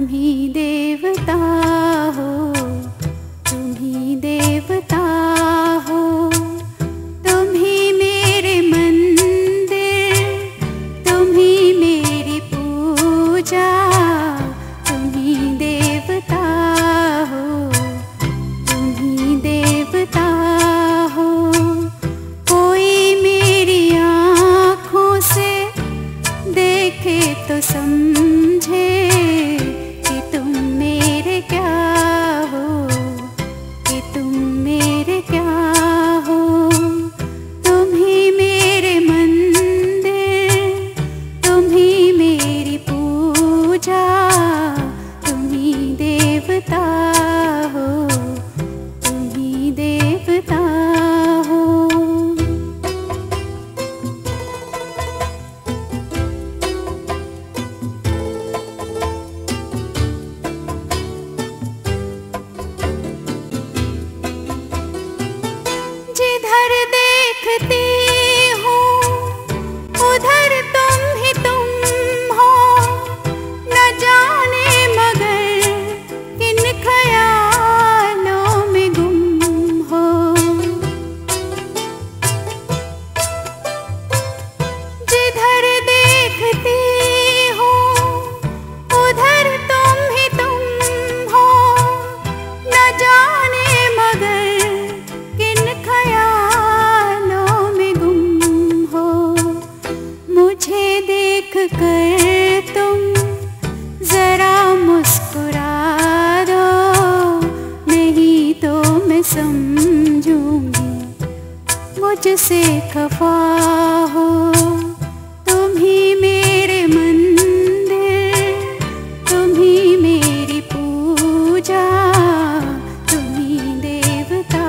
ही देवता हो, तुम ही देवता हो, तुम ही मेरे मंदिर, तुम ही मेरी पूजा, तुम ही देवता हो, तुम ही देवता हो। कोई मेरी आँखों से देखे तो समझे कि तुम मेरे क्या हो, कि तुम मेरे क्या हो। तुम ही मेरे मंदिर, तुम ही मेरी पूजा, तुम ही देवता हो, तुम ही देवता हो। जिधर देखती हूँ उधर तुम ही तुम हो, न जाने मगर किन ख्यालों में गुम हो। जिधर देखती हूँ उधर तुम ही तुम हो, न जाने मगर मुझे देख कर तुम जरा मुस्कुरा दो, नहीं तो मैं समझूंगी मुझसे खफा हो। तुम ही मेरे मंदिर, तुम ही मेरी पूजा, तुम ही देवता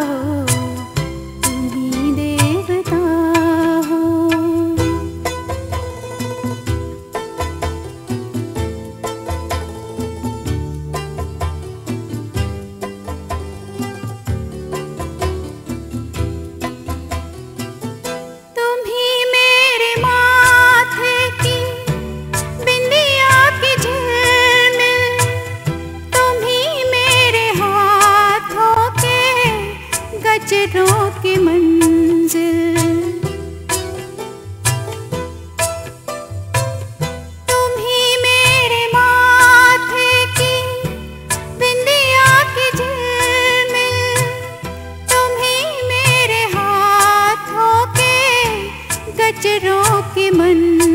हो, तुम ही देवता हो। गजरों की मंजिल, तुम ही मेरे माथे की बिंदिया की झिलमिल, तुम ही मेरे हाथों के गजरों की मंजिल।